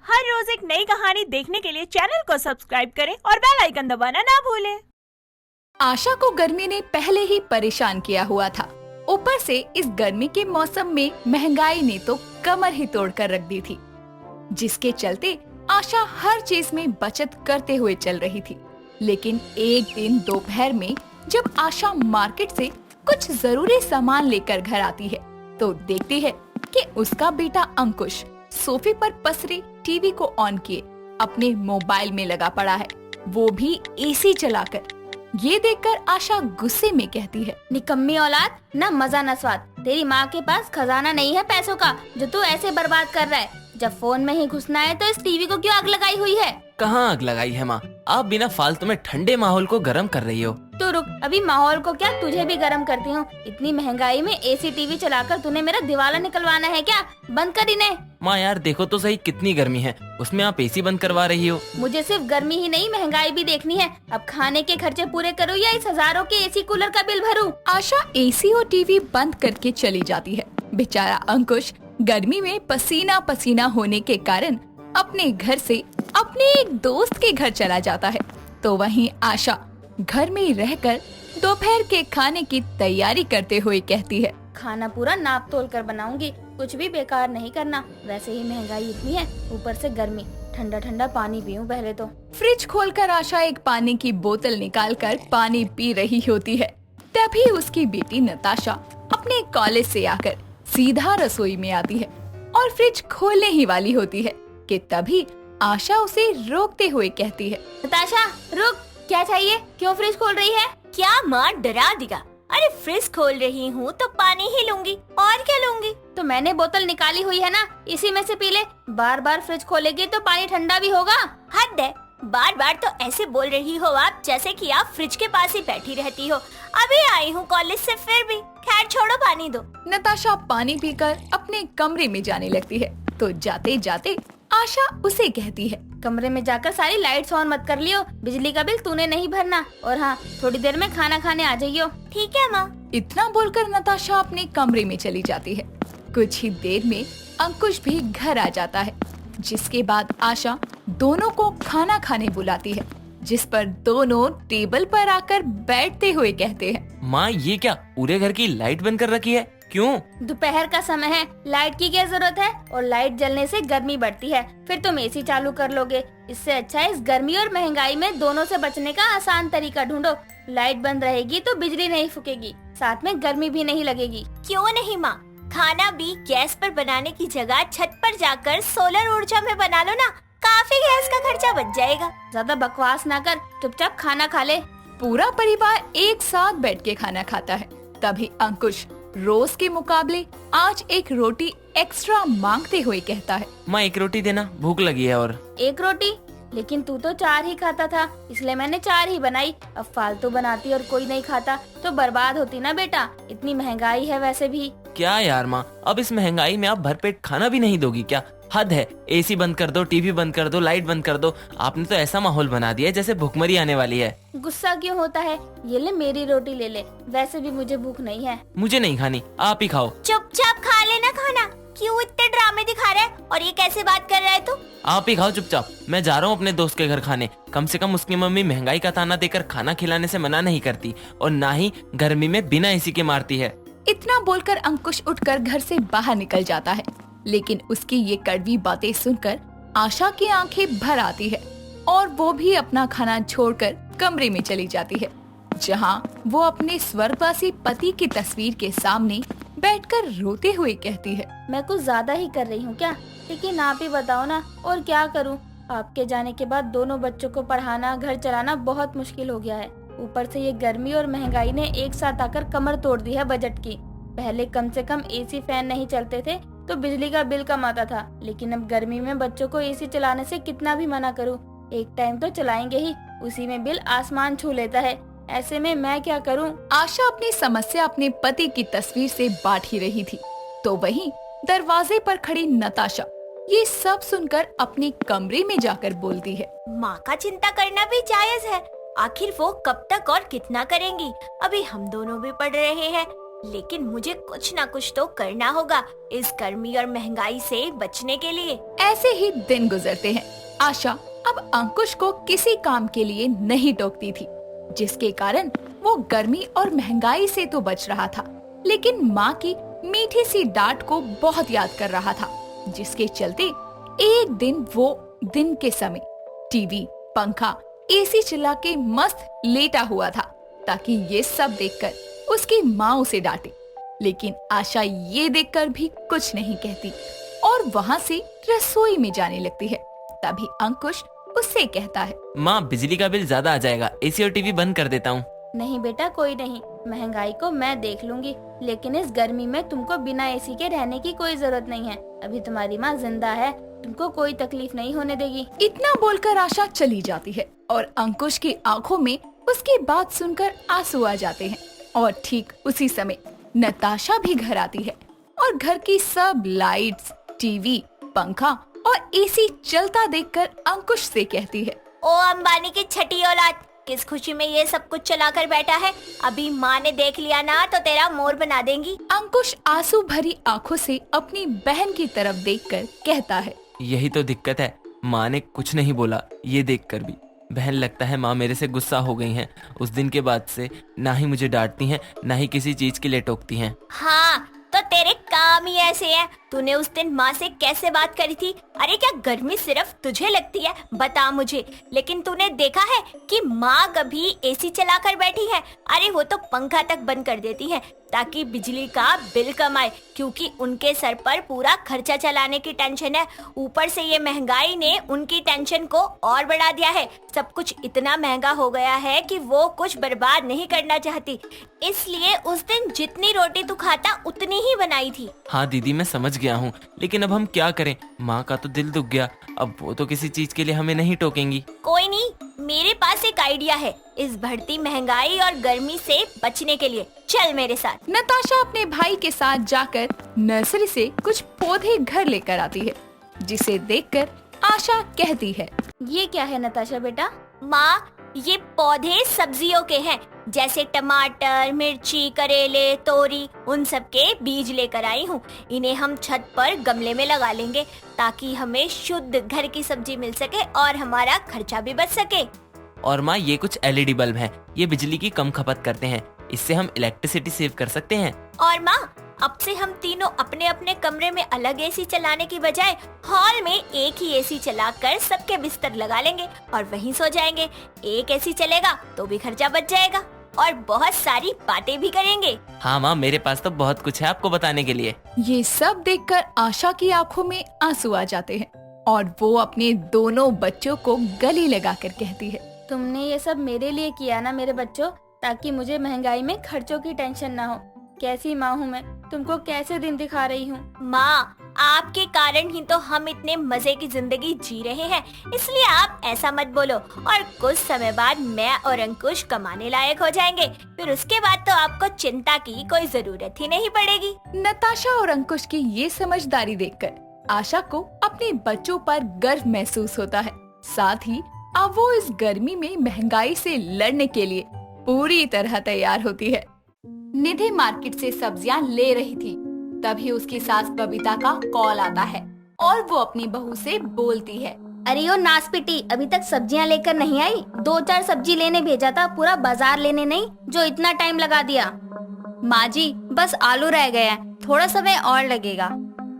हर रोज एक नई कहानी देखने के लिए चैनल को सब्सक्राइब करें और बेल आइकन दबाना ना भूलें। आशा को गर्मी ने पहले ही परेशान किया हुआ था। ऊपर से इस गर्मी के मौसम में महंगाई ने तो कमर ही तोड़ कर रख दी थी, जिसके चलते आशा हर चीज में बचत करते हुए चल रही थी। लेकिन एक दिन दोपहर में जब आशा मार्केट से कुछ जरूरी सामान लेकर घर आती है तो देखती है कि उसका बेटा अंकुश सोफे पर पसरे टीवी को ऑन किए अपने मोबाइल में लगा पड़ा है, वो भी एसी चलाकर। ये देखकर आशा गुस्से में कहती है, निकम्मी औलाद, ना मजा न स्वाद। तेरी माँ के पास खजाना नहीं है पैसों का जो तू ऐसे बर्बाद कर रहा है। जब फोन में ही घुसना है तो इस टीवी को क्यों आग लगाई हुई है? कहाँ आग लगाई है माँ, आप बिना फालतू में ठंडे माहौल को गर्म कर रही हो। तू रुक, अभी माहौल को क्या तुझे भी गर्म करती हूँ। इतनी महंगाई में एसी टीवी चलाकर तूने मेरा दिवाला निकलवाना है क्या? बंद कर इन्हें। माँ यार देखो तो सही, कितनी गर्मी है, उसमें आप एसी बंद करवा रही हो। मुझे सिर्फ गर्मी ही नहीं महंगाई भी देखनी है। अब खाने के खर्चे पूरे करूँ या इस हजारों के एसी कूलर का बिल भरूं? आशा एसी और टीवी बंद करके चली जाती है। बेचारा अंकुश गर्मी में पसीना पसीना होने के कारण अपने घर से अपने एक दोस्त के घर चला जाता है। तो वहीं आशा घर में रहकर दोपहर के खाने की तैयारी करते हुए कहती है, खाना पूरा नाप तोल कर बनाऊंगी, कुछ भी बेकार नहीं करना। वैसे ही महंगाई इतनी है, ऊपर से गर्मी, ठंडा ठंडा पानी पीऊं पहले तो। फ्रिज खोलकर आशा एक पानी की बोतल निकालकर पानी पी रही होती है। तभी उसकी बेटी नताशा अपने कॉलेज से आकर सीधा रसोई में आती है और फ्रिज खोलने ही वाली होती है कि तभी आशा उसे रोकते हुए कहती है, नताशा रुक, क्या चाहिए? क्यों फ्रिज खोल रही है? क्या माँ डरा देगा? अरे फ्रिज खोल रही हूँ तो पानी ही लूंगी, और क्या लूंगी? तो मैंने बोतल निकाली हुई है ना, इसी में से पी ले। बार बार फ्रिज खोलेगी तो पानी ठंडा भी होगा। हद है, बार बार तो ऐसे बोल रही हो आप जैसे कि आप फ्रिज के पास ही बैठी रहती हो। अभी आई हूँ कॉलेज से, फिर भी। खैर छोड़ो, पानी दो। नताशा पानी पीकर अपने कमरे में जाने लगती है तो जाते जाते आशा उसे कहती है, कमरे में जाकर सारी लाइट्स ऑन मत कर लियो, बिजली का बिल तूने नहीं भरना। और हाँ, थोड़ी देर में खाना खाने आ जाइयो। ठीक है माँ। इतना बोलकर नताशा अपने कमरे में चली जाती है। कुछ ही देर में अंकुश भी घर आ जाता है, जिसके बाद आशा दोनों को खाना खाने बुलाती है, जिस पर दोनों टेबल पर आकर बैठते हुए कहते हैं, माँ ये क्या, पूरे घर की लाइट बंद कर रखी है, क्यों? दोपहर का समय है, लाइट की क्या जरूरत है? और लाइट जलने से गर्मी बढ़ती है, फिर तुम एसी चालू कर लोगे। इससे अच्छा है इस गर्मी और महंगाई में दोनों से बचने का आसान तरीका ढूंढो। लाइट बंद रहेगी तो बिजली नहीं फूकेगी, साथ में गर्मी भी नहीं लगेगी। क्यों नहीं माँ, खाना भी गैस पर बनाने की जगह छत पर जाकर सोलर ऊर्जा में बना लो ना, काफी गैस का खर्चा बच जाएगा। ज्यादा बकवास ना कर, चुपचाप खाना खा ले। पूरा परिवार एक साथ बैठ के खाना खाता है। तभी अंकुश रोज के मुकाबले आज एक रोटी एक्स्ट्रा मांगते हुए कहता है, माँ एक रोटी देना, भूख लगी है। और एक रोटी? लेकिन तू तो 4 ही खाता था, इसलिए मैंने 4 ही बनाई। अब फालतू बनाती और कोई नहीं खाता तो बर्बाद होती ना बेटा। इतनी महंगाई है वैसे भी। क्या यार माँ, अब इस महंगाई में आप भरपेट खाना भी नहीं दोगी क्या? हद है, एसी बंद कर दो, टीवी बंद कर दो, लाइट बंद कर दो। आपने तो ऐसा माहौल बना दिया है जैसे भूखमरी आने वाली है। गुस्सा क्यों होता है? ये ले मेरी रोटी ले ले, वैसे भी मुझे भूख नहीं है। मुझे नहीं खानी, आप ही खाओ। चुपचाप खा लेना खाना, क्यों इतने ड्रामे दिखा रहा है? और ये कैसे बात कर रहा है तू? आप ही खाओ चुपचाप, मैं जा रहा हूँ अपने दोस्त के घर खाने। कम से कम उसकी मम्मी महंगाई का ताना देकर खाना खिलाने से मना नहीं करती, और ना ही गर्मी में बिना एसी के मारती है। इतना बोलकर अंकुश उठकर घर से बाहर निकल जाता है। लेकिन उसकी ये कड़वी बातें सुनकर आशा की आंखें भर आती है और वो भी अपना खाना छोड़कर कमरे में चली जाती है, जहां वो अपने स्वर्गवासी पति की तस्वीर के सामने बैठकर रोते हुए कहती है, मैं कुछ ज्यादा ही कर रही हूँ क्या? लेकिन आप ही बताओ ना, और क्या करूँ? आपके जाने के बाद दोनों बच्चों को पढ़ाना, घर चलाना बहुत मुश्किल हो गया है। ऊपर से ये गर्मी और महंगाई ने एक साथ आकर कमर तोड़ दी है बजट की। पहले कम से कम एसी फैन नहीं चलते थे तो बिजली का बिल कम आता था, लेकिन अब गर्मी में बच्चों को एसी चलाने से कितना भी मना करूं, एक टाइम तो चलाएंगे ही, उसी में बिल आसमान छू लेता है। ऐसे में मैं क्या करूं? आशा अपनी समस्या अपने पति की तस्वीर से बांट ही रही थी, तो वहीं दरवाजे पर खड़ी नताशा ये सब सुनकर अपने कमरे में जाकर बोलती है, माँ का चिंता करना भी जायज है, आखिर वो कब तक और कितना करेंगी? अभी हम दोनों भी पढ़ रहे हैं, लेकिन मुझे कुछ ना कुछ तो करना होगा इस गर्मी और महंगाई से बचने के लिए। ऐसे ही दिन गुजरते हैं। आशा अब अंकुश को किसी काम के लिए नहीं टोकती थी, जिसके कारण वो गर्मी और महंगाई से तो बच रहा था, लेकिन माँ की मीठी सी डांट को बहुत याद कर रहा था, जिसके चलते एक दिन वो दिन के समय टीवी, पंखा, एसी चला के मस्त लेटा हुआ था, ताकि ये सब देखकर उसकी माँ उसे डांटे। लेकिन आशा ये देखकर भी कुछ नहीं कहती और वहाँ से रसोई में जाने लगती है। तभी अंकुश उससे कहता है, माँ बिजली का बिल ज्यादा आ जाएगा, एसी और टीवी बंद कर देता हूँ। नहीं बेटा, कोई नहीं, महंगाई को मैं देख लूंगी, लेकिन इस गर्मी में तुमको बिना एसी के रहने की कोई जरूरत नहीं है। अभी तुम्हारी माँ जिंदा है, तुमको कोई तकलीफ नहीं होने देगी। इतना बोलकर आशा चली जाती है और अंकुश की आंखों में उसकी बात सुनकर आंसू आ जाते हैं। और ठीक उसी समय नताशा भी घर आती है और घर की सब लाइट्स, टीवी, पंखा और एसी चलता देखकर अंकुश से कहती है, ओ अंबानी की छठी औलाद, किस खुशी में ये सब कुछ चला कर बैठा है? अभी माँ ने देख लिया ना तो तेरा मोर बना देंगी। अंकुश आंसू भरी आंखों से अपनी बहन की तरफ देखकर कहता है, यही तो दिक्कत है, माँ ने कुछ नहीं बोला ये देखकर भी। बहन, लगता है माँ मेरे से गुस्सा हो गई हैं। उस दिन के बाद से ना ही मुझे डांटती हैं, ना ही किसी चीज के लिए टोकती हैं। हाँ, तो तेरे काम ही ऐसे हैं। तूने उस दिन माँ से कैसे बात करी थी? अरे क्या गर्मी सिर्फ तुझे लगती है? बता मुझे। लेकिन तूने देखा है कि माँ कभी एसी चला कर बैठी है? अरे वो तो पंखा तक बंद कर देती है ताकि बिजली का बिल कम आए, क्योंकि उनके सर पर पूरा खर्चा चलाने की टेंशन है। ऊपर से ये महंगाई ने उनकी टेंशन को और बढ़ा दिया है। सब कुछ इतना महंगा हो गया है कि वो कुछ बर्बाद नहीं करना चाहती, इसलिए उस दिन जितनी रोटी तू खाता उतनी ही बनाई थी। हाँ दीदी, मैं समझ गया हूँ, लेकिन अब हम क्या करें? माँ का तो दिल दुख गया, अब वो तो किसी चीज के लिए हमें नहीं टोकेंगी। कोई नहीं, मेरे पास एक आइडिया है इस बढ़ती महंगाई और गर्मी से बचने के लिए। चल मेरे साथ। नताशा अपने भाई के साथ जाकर नर्सरी से कुछ पौधे घर लेकर आती है, जिसे देखकर आशा कहती है, ये क्या है नताशा बेटा? माँ, ये पौधे सब्जियों के हैं, जैसे टमाटर, मिर्ची, करेले, तोरी, उन सब के बीज लेकर आई हूँ। इन्हें हम छत पर गमले में लगा लेंगे ताकि हमें शुद्ध घर की सब्जी मिल सके और हमारा खर्चा भी बच सके। और माँ, ये कुछ एलईडी बल्ब हैं, ये बिजली की कम खपत करते हैं, इससे हम इलेक्ट्रिसिटी सेव कर सकते हैं। और माँ, अब से हम तीनों अपने अपने कमरे में अलग एसी चलाने की बजाय हॉल में एक ही एसी चलाकर सबके बिस्तर लगा लेंगे और वहीं सो जाएंगे। एक एसी चलेगा तो भी खर्चा बच जाएगा और बहुत सारी बातें भी करेंगे। हाँ माँ, मेरे पास तो बहुत कुछ है आपको बताने के लिए। ये सब देखकर आशा की आंखों में आंसू आ जाते हैं और वो अपने दोनों बच्चों को गले लगाकर कहती है, तुमने ये सब मेरे लिए किया ना मेरे बच्चों, ताकि मुझे महंगाई में खर्चों की टेंशन ना हो। कैसी माँ हूँ मैं, तुमको कैसे दिन दिखा रही हूँ। माँ, आपके कारण ही तो हम इतने मजे की जिंदगी जी रहे हैं, इसलिए आप ऐसा मत बोलो। और कुछ समय बाद मैं और अंकुश कमाने लायक हो जाएंगे, फिर उसके बाद तो आपको चिंता की कोई जरूरत ही नहीं पड़ेगी। नताशा और अंकुश की ये समझदारी देखकर आशा को अपने बच्चों पर गर्व महसूस होता है। साथ ही अब वो इस गर्मी में महंगाई से लड़ने के लिए पूरी तरह तैयार होती है। निधि मार्केट से सब्जियां ले रही थी, तभी उसकी सास बबीता का कॉल आता है और वो अपनी बहू से बोलती है, अरे ओ नासपिटी, अभी तक सब्जियां लेकर नहीं आई? 2-4 सब्जी लेने भेजा था, पूरा बाजार लेने नहीं, जो इतना टाइम लगा दिया। माँ जी, बस आलू रह गए हैं, थोड़ा समय और लगेगा।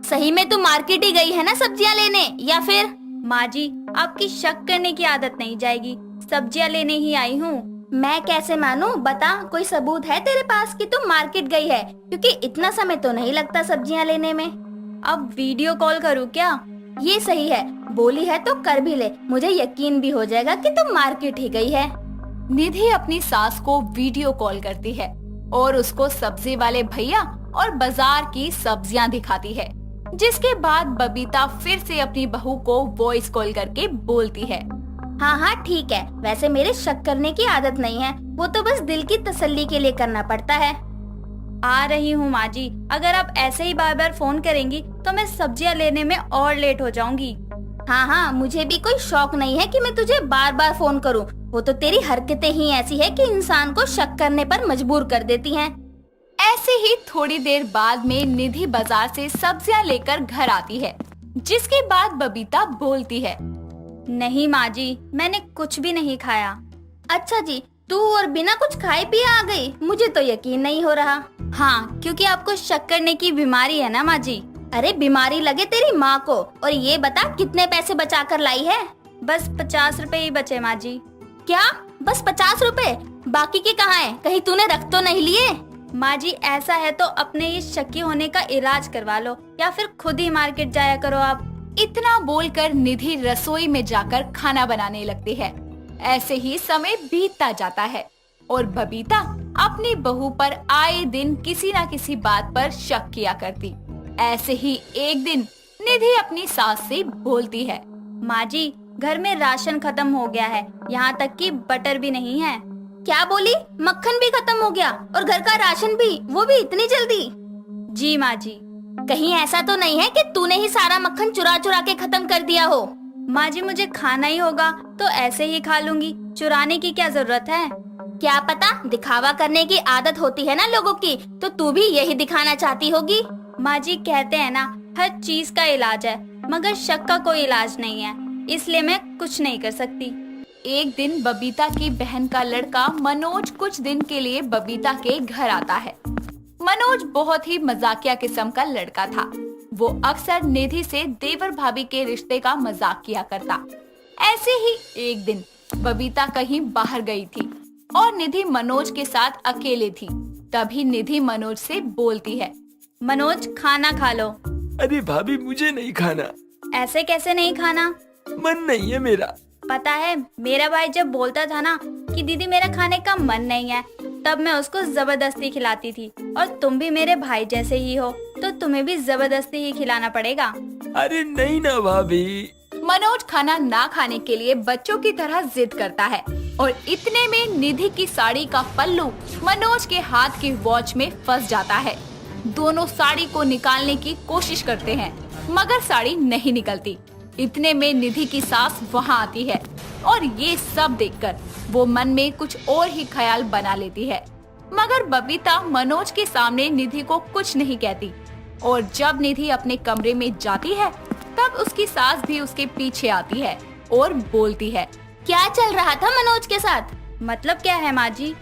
सही में तू मार्केट ही गई है ना सब्जियां लेने, या फिर? माँ जी, आपकी शक करने की आदत नहीं जाएगी, सब्जियां लेने ही आई हूँ। मैं कैसे मानूं? बता, कोई सबूत है तेरे पास कि तुम मार्केट गई है? क्योंकि इतना समय तो नहीं लगता सब्जियां लेने में। अब वीडियो कॉल करूँ क्या? ये सही है, बोली है तो कर भी ले, मुझे यकीन भी हो जाएगा कि तुम मार्केट ही गई है। निधि अपनी सास को वीडियो कॉल करती है और उसको सब्जी वाले भैया और बाजार की सब्जियां दिखाती है, जिसके बाद बबीता फिर से अपनी बहू को वॉइस कॉल करके बोलती है, हाँ हाँ ठीक है, वैसे मेरे शक करने की आदत नहीं है, वो तो बस दिल की तसल्ली के लिए करना पड़ता है। आ रही हूँ माँ जी, अगर आप ऐसे ही बार बार फोन करेंगी तो मैं सब्जियाँ लेने में और लेट हो जाऊंगी। हाँ हाँ, मुझे भी कोई शौक नहीं है कि मैं तुझे बार बार फोन करूँ, वो तो तेरी हरकतें ही ऐसी है कि इंसान को शक करने पर मजबूर कर देती हैं। ऐसे ही थोड़ी देर बाद में निधि बाजार से सब्जियां लेकर घर आती है, जिसके बाद बबीता बोलती है। नहीं माँ जी, मैंने कुछ भी नहीं खाया। अच्छा जी, तू और बिना कुछ खाए पिए आ गई? मुझे तो यकीन नहीं हो रहा। हाँ, क्योंकि आपको शक करने की बीमारी है ना माँ जी। अरे बीमारी लगे तेरी माँ को। और ये बता कितने पैसे बचा कर लाई है? बस 50 रुपए ही बचे माँ जी। क्या? बस 50 रुपए? बाकी के कहाँ हैं? कहीं तूने रख तो नहीं लिए? माँ जी, ऐसा है तो अपने ये शक्की होने का इलाज करवा लो, या फिर खुद ही मार्केट जाया करो आप। इतना बोलकर निधि रसोई में जाकर खाना बनाने लगती है। ऐसे ही समय बीतता जाता है और बबीता अपनी बहू पर आए दिन किसी न किसी बात पर शक किया करती। ऐसे ही एक दिन निधि अपनी सास से बोलती है। माँ जी, घर में राशन खत्म हो गया है, यहाँ तक कि बटर भी नहीं है। क्या बोली? मक्खन भी खत्म हो गया और घर का राशन भी, वो भी इतनी जल्दी? जी माँ जी। कहीं ऐसा तो नहीं है कि तूने ही सारा मक्खन चुरा चुरा के खत्म कर दिया हो? माँ जी, मुझे खाना ही होगा तो ऐसे ही खा लूंगी, चुराने की क्या जरूरत है? क्या पता, दिखावा करने की आदत होती है ना लोगों की, तो तू भी यही दिखाना चाहती होगी। माँ जी, कहते हैं ना, हर चीज का इलाज है, मगर शक का कोई इलाज नहीं है, इसलिए मैं कुछ नहीं कर सकती। एक दिन बबीता की बहन का लड़का मनोज कुछ दिन के लिए बबीता के घर आता है। मनोज बहुत ही मजाकिया किस्म का लड़का था। वो अक्सर निधि से देवर भाभी के रिश्ते का मजाक किया करता। ऐसे ही एक दिन बबीता कहीं बाहर गई थी और निधि मनोज के साथ अकेले थी। तभी निधि मनोज से बोलती है। मनोज, खाना खा लो। अरे भाभी, मुझे नहीं खाना। ऐसे कैसे नहीं खाना? मन नहीं है मेरा। पता है, मेरा भाई जब बोलता था ना कि दीदी मेरा खाने का मन नहीं है, तब मैं उसको जबरदस्ती खिलाती थी। और तुम भी मेरे भाई जैसे ही हो, तो तुम्हें भी जबरदस्ती ही खिलाना पड़ेगा। अरे नहीं ना भाभी। मनोज खाना ना खाने के लिए बच्चों की तरह जिद करता है और इतने में निधि की साड़ी का पल्लू मनोज के हाथ की वॉच में फंस जाता है। दोनों साड़ी को निकालने की कोशिश करते हैं, मगर साड़ी नहीं निकलती। इतने में निधि की सास वहाँ आती है और ये सब देखकर वो मन में कुछ और ही ख्याल बना लेती है। मगर बबीता मनोज के सामने निधि को कुछ नहीं कहती और जब निधि अपने कमरे में जाती है तब उसकी सास भी उसके पीछे आती है और बोलती है। क्या चल रहा था मनोज के साथ? मतलब क्या है माँ जी?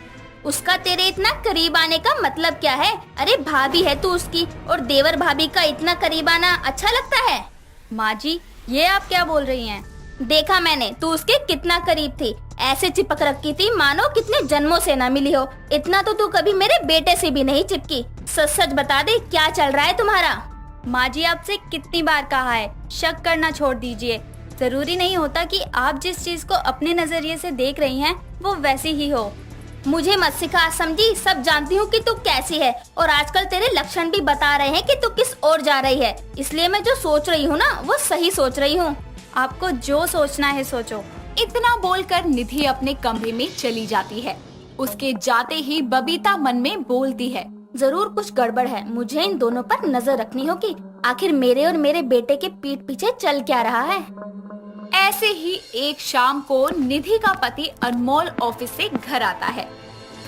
उसका तेरे इतना करीब आने का मतलब क्या है? अरे भाभी है तू उसकी, और देवर भाभी का इतना करीब आना अच्छा लगता है? माँ जी, ये आप क्या बोल रही हैं? देखा मैंने, तू उसके कितना करीब थी, ऐसे चिपक रखी थी मानो कितने जन्मों से न मिली हो। इतना तो तू कभी मेरे बेटे से भी नहीं चिपकी। सच सच बता दे, क्या चल रहा है तुम्हारा? माँ जी, आपसे कितनी बार कहा है, शक करना छोड़ दीजिए। जरूरी नहीं होता कि आप जिस चीज को अपने नजरिए से देख रही हैं वो वैसी ही हो। मुझे मत सिखा समझी, सब जानती हूँ कि तू कैसी है, और आजकल तेरे लक्षण भी बता रहे हैं कि तू किस ओर जा रही है। इसलिए मैं जो सोच रही हूँ ना, वो सही सोच रही हूँ। आपको जो सोचना है सोचो। इतना बोलकर निधि अपने कमरे में चली जाती है। उसके जाते ही बबीता मन में बोलती है, जरूर कुछ गड़बड़ है, मुझे इन दोनों पर नजर रखनी होगी। आखिर मेरे और मेरे बेटे के पीठ पीछे चल क्या रहा है? ऐसे ही एक शाम को निधि का पति अनमोल ऑफिस से घर आता है।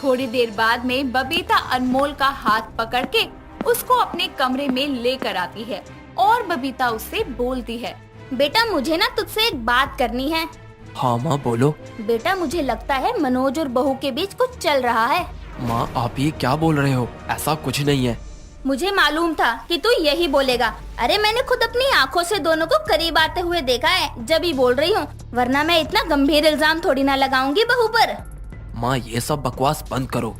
थोड़ी देर बाद में बबीता अनमोल का हाथ पकड़ के उसको अपने कमरे में लेकर आती है और बबीता उससे बोलती है। बेटा, मुझे ना तुझसे एक बात करनी है। हाँ माँ, बोलो। बेटा, मुझे लगता है मनोज और बहू के बीच कुछ चल रहा है। माँ, आप ये क्या बोल रहे हो? ऐसा कुछ नहीं है। मुझे मालूम था कि तू यही बोलेगा। अरे मैंने खुद अपनी आंखों से दोनों को करीब आते हुए देखा है, जब ही बोल रही हूँ, वरना मैं इतना गंभीर इल्जाम थोड़ी ना लगाऊंगी बहू पर। माँ, ये सब बकवास बंद करो।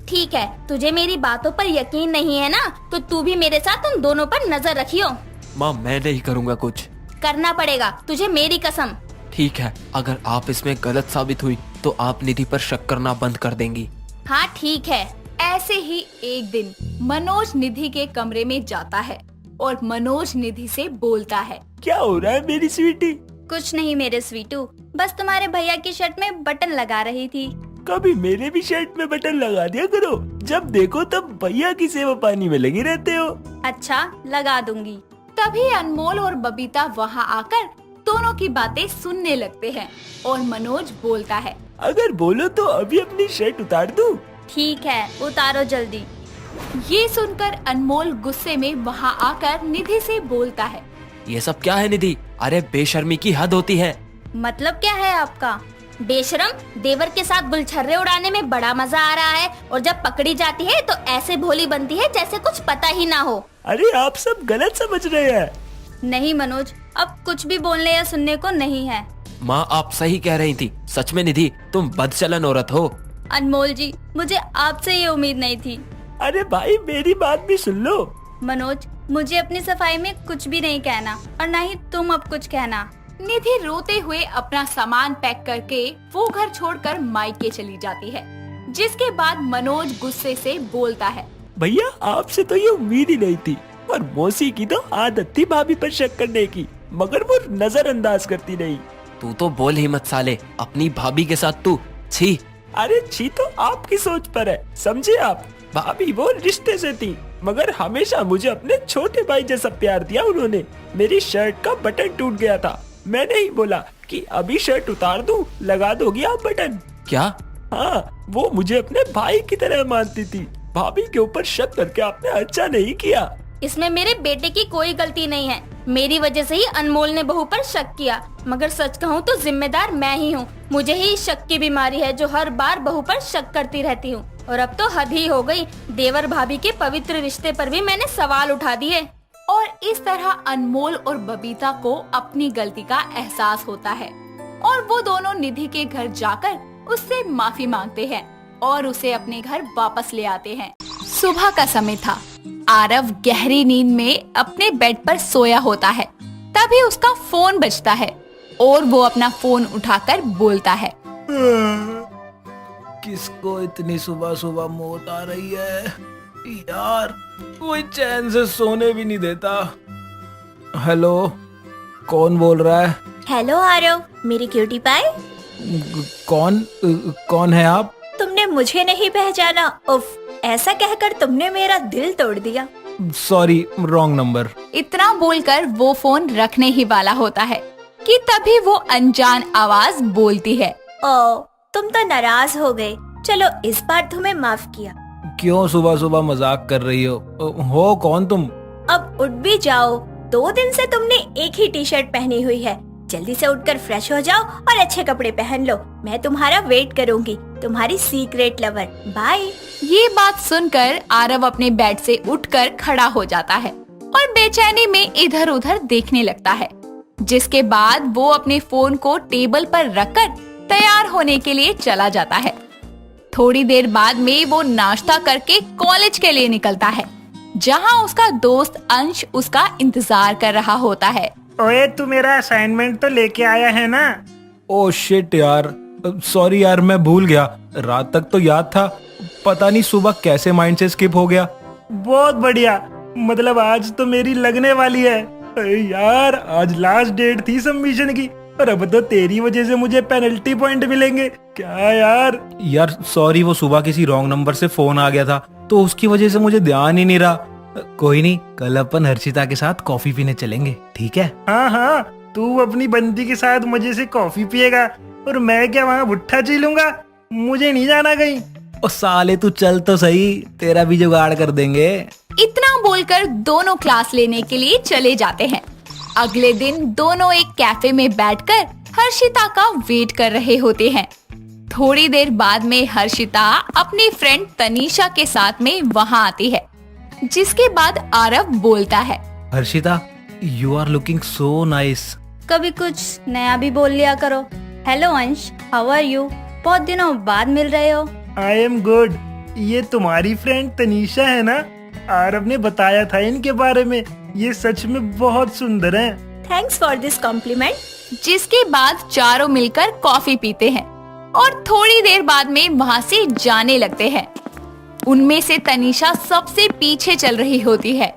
ठीक है, तुझे मेरी बातों पर यकीन नहीं है ना, तो तू भी मेरे साथ उन दोनों पर नजर रखियो। माँ, मैं नहीं करूँगा कुछ। करना पड़ेगा तुझे, मेरी कसम। ठीक है, अगर आप इसमें गलत साबित हुई तो आप निधि पर शक करना बंद कर देंगी। हाँ ठीक है। ऐसे ही एक दिन मनोज निधि के कमरे में जाता है और मनोज निधि से बोलता है। क्या हो रहा है मेरी स्वीटी? कुछ नहीं मेरे स्वीटू, बस तुम्हारे भैया की शर्ट में बटन लगा रही थी। कभी मेरे भी शर्ट में बटन लगा दिया करो, जब देखो तब भैया की सेवा पानी में लगे रहते हो। अच्छा, लगा दूंगी। तभी अनमोल और बबीता वहाँ आकर दोनों की बातें सुनने लगते हैं और मनोज बोलता है। अगर बोलो तो अभी अपनी शर्ट उतार दूं? ठीक है, उतारो जल्दी। ये सुनकर अनमोल गुस्से में वहाँ आकर निधि से बोलता है। ये सब क्या है निधि? अरे बेशर्मी की हद होती है। मतलब क्या है आपका? बेशरम, देवर के साथ गुलछर्रे उड़ाने में बड़ा मजा आ रहा है और जब पकड़ी जाती है तो ऐसे भोली बनती है जैसे कुछ पता ही ना हो। अरे आप सब गलत समझ रहे हैं। नहीं मनोज, अब कुछ भी बोलने या सुनने को नहीं है। माँ आप सही कह रही थी। सच में निधि तुम बदचलन औरत हो। अनमोल जी, मुझे आपसे ये उम्मीद नहीं थी। अरे भाई मेरी बात भी सुन लो। मनोज, मुझे अपनी सफाई में कुछ भी नहीं कहना और ना ही तुम अब कुछ कहना। निधि रोते हुए अपना सामान पैक करके वो घर छोड़कर मायके चली जाती है। जिसके बाद मनोज गुस्से से बोलता है। भैया आपसे तो ये उम्मीद ही नहीं थी। और मौसी की तो आदत थी भाभी पर शक करने की, मगर वो नजरअंदाज करती नहीं। तू तो बोल ही मत साले, अपनी भाभी के साथ तू। छी। अरे छी तो आपकी सोच पर है, समझे आप। भाभी वो रिश्ते से थी, मगर हमेशा मुझे अपने छोटे भाई जैसा प्यार दिया उन्होंने। मेरी शर्ट का बटन टूट गया था, मैंने ही बोला कि अभी शर्ट उतार दूं, लगा दोगी आप बटन? क्या? हाँ, वो मुझे अपने भाई की तरह मानती थी। भाभी के ऊपर शक करके आपने अच्छा नहीं किया। इसमें मेरे बेटे की कोई गलती नहीं है। मेरी वजह से ही अनमोल ने बहू पर शक किया, मगर सच कहूँ तो जिम्मेदार मैं ही हूँ। मुझे ही शक की बीमारी है जो हर बार बहू पर शक करती रहती हूँ। और अब तो हद ही हो गई, देवर भाभी के पवित्र रिश्ते पर भी मैंने सवाल उठा दिए। और इस तरह अनमोल और बबीता को अपनी गलती का एहसास होता है और वो दोनों निधि के घर जाकर उससे माफी मांगते हैं और उसे अपने घर वापस ले आते हैं। सुबह का समय था। आरव गहरी नींद में अपने बेड पर सोया होता है। तभी उसका फोन बजता है और वो अपना फोन उठाकर बोलता है। किसको इतनी सुबह सुबह मौत आ रही है यार, कोई चैन से सोने भी नहीं देता। हेलो, कौन बोल रहा है? हेलो आरव, मेरी क्यूटी पाई। कौन है आप? तुमने मुझे नहीं पहचाना? उफ, ऐसा कहकर तुमने मेरा दिल तोड़ दिया। Sorry, wrong number. इतना बोलकर वो फोन रखने ही वाला होता है कि तभी वो अनजान आवाज बोलती है। ओ, तुम तो नाराज हो गए। चलो इस बार तुम्हें माफ किया। क्यों सुबह सुबह मजाक कर रही हो कौन तुम? अब उठ भी जाओ। 2 दिन से तुमने एक ही टी शर्ट पहनी हुई है। जल्दी से उठकर फ्रेश हो जाओ और अच्छे कपड़े पहन लो। मैं तुम्हारा वेट करूंगी, तुम्हारी सीक्रेट लवर। बाय। ये बात सुनकर आरव अपने बेड से उठकर खड़ा हो जाता है और बेचैनी में इधर उधर देखने लगता है। जिसके बाद वो अपने फोन को टेबल पर रखकर तैयार होने के लिए चला जाता है। थोड़ी देर बाद में वो नाश्ता करके कॉलेज के लिए निकलता है, जहां उसका दोस्त अंश उसका इंतजार कर रहा होता है। ओए, तू मेरा असाइनमेंट तो लेके आया है ना? ओह शिट यार, सॉरी यार, मैं भूल गया। रात तक तो याद था, पता नहीं सुबह कैसे माइंड से स्किप हो गया। बहुत बढ़िया, मतलब आज तो मेरी लगने वाली है। अरे यार, आज लास्ट डेट थी सबमिशन की और अब तो तेरी वजह से मुझे पेनल्टी पॉइंट मिलेंगे। क्या यार? यार सॉरी, वो सुबह किसी रॉन्ग नंबर से फोन आ गया था तो उसकी वजह से मुझे ध्यान ही नहीं रहा। कोई नहीं, कल अपन हर्षिता के साथ कॉफी पीने चलेंगे, ठीक है? हाँ हाँ, तू अपनी बंदी के साथ मजे से कॉफी पिएगा और मैं क्या वहाँ भुट्टा जी लूंगा? मुझे नहीं जाना कहीं। ओ साले तू चल तो सही, तेरा भी जुगाड़ कर देंगे। इतना बोलकर दोनों क्लास लेने के लिए चले जाते हैं। अगले दिन दोनों एक कैफे में बैठकर हर्षिता का वेट कर रहे होते हैं। थोड़ी देर बाद में हर्षिता अपनी फ्रेंड तनीषा के साथ में वहां आती है। जिसके बाद आरव बोलता है। Harshita, you are looking so nice. कभी कुछ नया भी बोल लिया करो। हेलो अंश, हाउ आर यू? बहुत दिनों बाद मिल रहे हो। I am good. ये तुम्हारी फ्रेंड तनीषा है ना? आरव ने बताया था इनके बारे में, ये सच में बहुत सुंदर हैं। Thanks for this complement. जिसके बाद चारों मिलकर कॉफी पीते हैं और थोड़ी देर बाद में वहाँ से जाने लगते हैं। उनमें से तनीषा सबसे पीछे चल रही होती है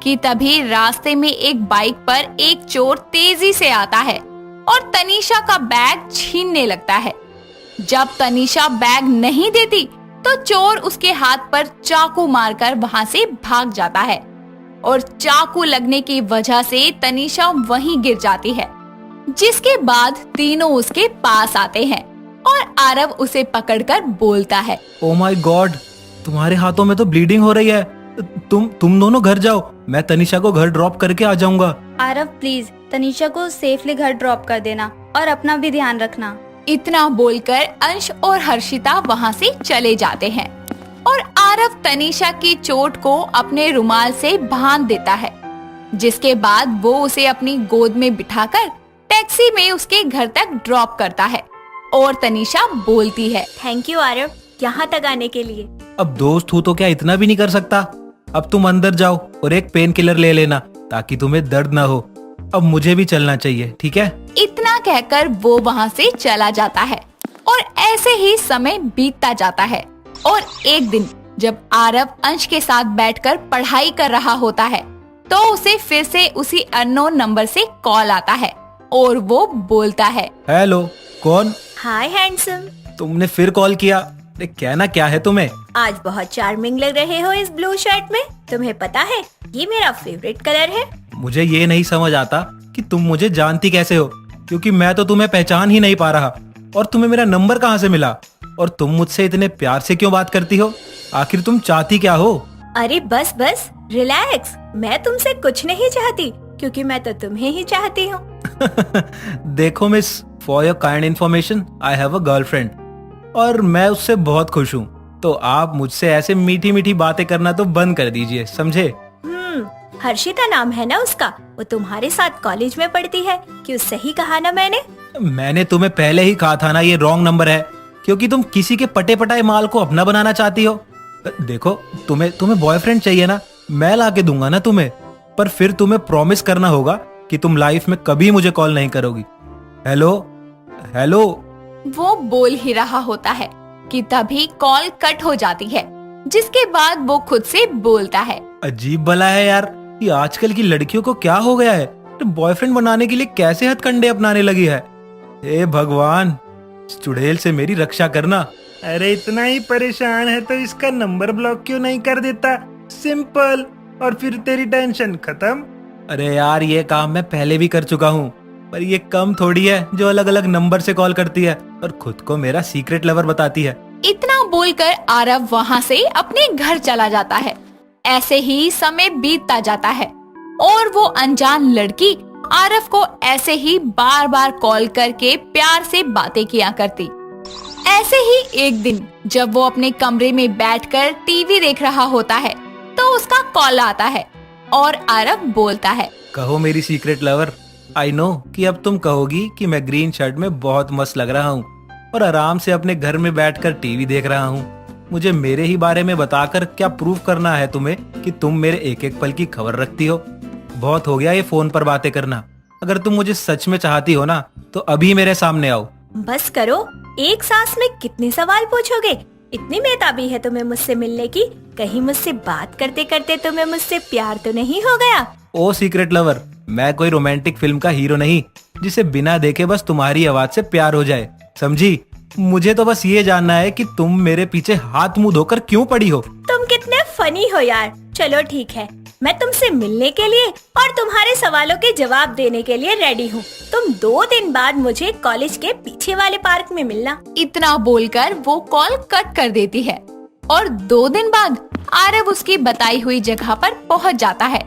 कि तभी रास्ते में एक बाइक पर एक चोर तेजी से आता है और तनीषा का बैग छीनने लगता है। जब तनीषा बैग नहीं देती तो चोर उसके हाथ पर चाकू मारकर वहां से भाग जाता है और चाकू लगने की वजह से तनीषा वहीं गिर जाती है। जिसके बाद तीनों उसके पास आते हैं और आरव उसे पकड़कर बोलता है। ओ माय गॉड, तुम्हारे हाथों में तो ब्लीडिंग हो रही है। तुम दोनों घर जाओ, मैं तनिषा को घर ड्रॉप करके आ जाऊंगा। आरव प्लीज तनीषा को सेफली घर ड्रॉप कर देना और अपना भी ध्यान रखना। इतना बोलकर अंश और हर्षिता वहाँ से चले जाते हैं और आरव तनीषा की चोट को अपने रुमाल से बांध देता है, जिसके बाद वो उसे अपनी गोद में बिठाकर टैक्सी में उसके घर तक ड्रॉप करता है और तनीषा बोलती है, थैंक यू आरव, यहाँ तक आने के लिए। अब दोस्त हूँ तो क्या इतना भी नहीं कर सकता? अब तुम अंदर जाओ और एक पेन किलर ले लेना ताकि तुम्हें दर्द ना हो। अब मुझे भी चलना चाहिए, ठीक है? इतना कहकर वो वहाँ से चला जाता है और ऐसे ही समय बीतता जाता है। और एक दिन जब आरव अंश के साथ बैठकर पढ़ाई कर रहा होता है तो उसे फिर से उसी अननोन नंबर से कॉल आता है और वो बोलता है, हेलो, कौन? हाय हैंडसम, तुमने फिर कॉल किया? अरे कहना क्या है तुम्हें? आज बहुत चार्मिंग लग रहे हो इस ब्लू शर्ट में। तुम्हें पता है ये मेरा फेवरेट कलर है। मुझे ये नहीं समझ आता कि तुम मुझे जानती कैसे हो, क्योंकि मैं तो तुम्हें पहचान ही नहीं पा रहा। और तुम्हें मेरा नंबर कहाँ से मिला? और तुम मुझसे इतने प्यार से क्यों बात करती हो? आखिर तुम चाहती क्या हो? अरे बस बस रिलैक्स, मैं तुमसे कुछ नहीं चाहती क्योंकि मैं तो तुम्हें ही चाहती हूँ। देखो miss, for your kind information I have a girlfriend और मैं उससे बहुत खुश हूँ। तो आप मुझसे ऐसे मीठी मीठी बातें करना तो बंद कर दीजिए, समझे? हर्षिता नाम है ना उसका। वो तुम्हारे साथ कॉलेज में पढ़ती है। क्यों, सही कहा ना मैंने? मैंने तुम्हें पहले ही कहा था ना ये रॉन्ग नंबर है, क्योंकि तुम किसी के पटे पटाए माल को अपना बनाना चाहती हो। देखो तुम्हें बॉयफ्रेंड चाहिए ना, मैं ला के दूंगा ना तुम्हें, पर फिर तुम्हें प्रॉमिस करना होगा कि तुम लाइफ में कभी मुझे कॉल नहीं करोगी। Hello hello. वो बोल ही रहा होता है कि तभी कॉल कट हो जाती है, जिसके बाद वो खुद से बोलता है, अजीब भला है यार, ये आजकल की लड़कियों को क्या हो गया है? तो बॉयफ्रेंड बनाने के लिए कैसे हथकंडे अपनाने लगी है। हे भगवान, इस चुड़ैल से मेरी रक्षा करना। अरे इतना ही परेशान है तो इसका नंबर ब्लॉक क्यों नहीं कर देता? सिंपल, और फिर तेरी टेंशन खत्म। अरे यार, ये काम मैं पहले भी कर चुका हूँ, पर ये कम थोड़ी है जो अलग अलग नंबर से कॉल करती है और खुद को मेरा सीक्रेट लवर बताती है। इतना बोलकर आरव वहाँ से अपने घर चला जाता है। ऐसे ही समय बीतता जाता है और वो अनजान लड़की आरव को ऐसे ही बार बार कॉल करके प्यार से बातें किया करती। ऐसे ही एक दिन जब वो अपने कमरे में बैठकर टीवी देख रहा होता है तो उसका कॉल आता है और आरव बोलता है, कहो मेरी सीक्रेट लवर, आई नो कि अब तुम कहोगी कि मैं ग्रीन शर्ट में बहुत मस्त लग रहा हूँ और आराम से अपने घर में बैठकर टीवी देख रहा हूँ। मुझे मेरे ही बारे में बताकर क्या प्रूफ करना है तुम्हें कि तुम मेरे एक एक पल की खबर रखती हो? बहुत हो गया ये फोन पर बातें करना। अगर तुम मुझे सच में चाहती हो ना तो अभी मेरे सामने आओ। बस करो, एक सांस में कितने सवाल पूछोगे? इतनी बेताबी है तुम्हें मुझसे मिलने की? कहीं मुझसे बात करते करते तुम्हें मुझसे प्यार तो नहीं हो गया? ओ सीक्रेट लवर, मैं कोई रोमांटिक फिल्म का हीरो नहीं जिसे बिना देखे बस तुम्हारी आवाज से प्यार हो जाए, समझी? मुझे तो बस ये जानना है कि तुम मेरे पीछे हाथ मुंह धोकर क्यों पड़ी हो। तुम कितने फनी हो यार। चलो ठीक है, मैं तुमसे मिलने के लिए और तुम्हारे सवालों के जवाब देने के लिए रेडी हूँ। तुम 2 दिन बाद मुझे कॉलेज के पीछे वाले पार्क में मिलना। इतना बोलकर वो कॉल कट कर देती है और 2 दिन बाद आरव उसकी बताई हुई जगह पर पहुंच जाता है।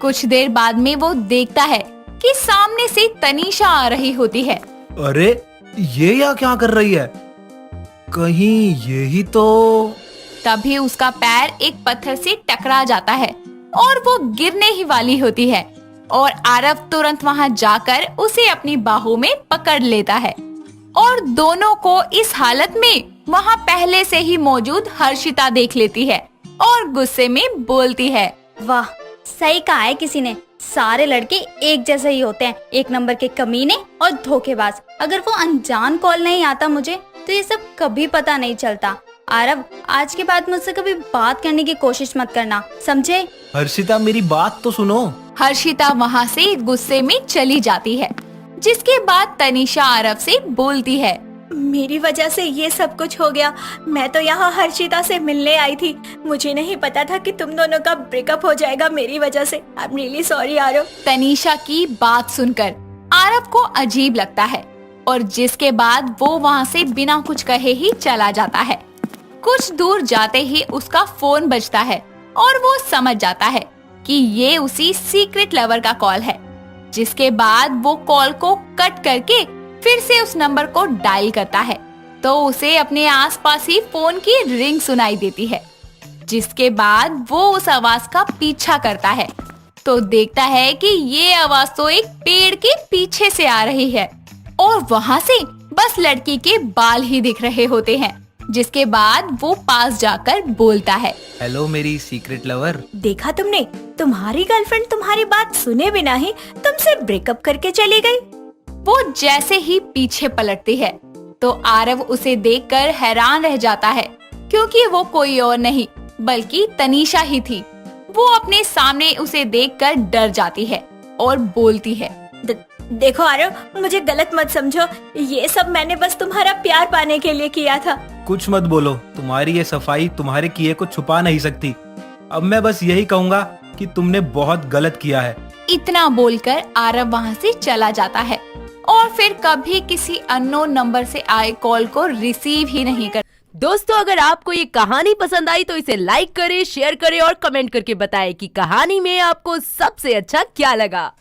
कुछ देर बाद में वो देखता है कि सामने से तनीषा आ रही होती है। अरे ये यहाँ क्या कर रही है? कहीं ये ही तो। तभी उसका पैर एक पत्थर से टकरा जाता है और वो गिरने ही वाली होती है और आरव तुरंत वहां जाकर उसे अपनी बाहों में पकड़ लेता है और दोनों को इस हालत में वहां पहले से ही मौजूद हर्षिता देख लेती है और गुस्से में बोलती है, वाह, सही कहा है किसी ने, सारे लड़के एक जैसे ही होते हैं, एक नंबर के कमीने और धोखेबाज। अगर वो अनजान कॉल नहीं आता मुझे तो ये सब कभी पता नहीं चलता। आरव, आज के बाद मुझसे कभी बात करने की कोशिश मत करना, समझे? हर्षिता मेरी बात तो सुनो। हर्षिता वहाँ से गुस्से में चली जाती है, जिसके बाद तनीषा आरव से बोलती है, मेरी वजह से ये सब कुछ हो गया। मैं तो यहाँ हर्षिता से मिलने आई थी। मुझे नहीं पता था कि तुम दोनों का ब्रेकअप हो जाएगा मेरी वजह से। I am really sorry Aarav. Tanisha की बात सुनकर आरव को अजीब लगता है और जिसके बाद वो वहाँ से बिना कुछ कहे ही चला जाता है। कुछ दूर जाते ही उसका फोन बजता है और वो समझ जाता है कि ये उसी सीक्रेट लवर का कॉल है। जिसके बाद वो कॉल को कट करके फिर से उस नंबर को डायल करता है तो उसे अपने आसपास ही फोन की रिंग सुनाई देती है। जिसके बाद वो उस आवाज का पीछा करता है तो देखता है कि ये आवाज तो एक पेड़ के पीछे से आ रही है और वहाँ से बस लड़की के बाल ही दिख रहे होते हैं। जिसके बाद वो पास जाकर बोलता है, हेलो मेरी सीक्रेट लवर। देखा तुमने, तुम्हारी गर्लफ्रेंड तुम्हारी बात सुने बिना ही तुमसे ब्रेकअप करके चली गई। वो जैसे ही पीछे पलटती है तो आरव उसे देखकर हैरान रह जाता है क्योंकि वो कोई और नहीं बल्कि तनीषा ही थी। वो अपने सामने उसे देखकर डर जाती है और बोलती है, देखो आरव, मुझे गलत मत समझो, ये सब मैंने बस तुम्हारा प्यार पाने के लिए किया था। कुछ मत बोलो, तुम्हारी ये सफाई तुम्हारे किए को छुपा नहीं सकती। अब मैं बस यही कहूँगा कि तुमने बहुत गलत किया है। इतना बोलकर आरव वहाँ से चला जाता है और फिर कभी किसी अननोन नंबर से आए कॉल को रिसीव ही नहीं कर। दोस्तों, अगर आपको ये कहानी पसंद आई तो इसे लाइक करें, शेयर करें और कमेंट करके बताएं कि कहानी में आपको सबसे अच्छा क्या लगा।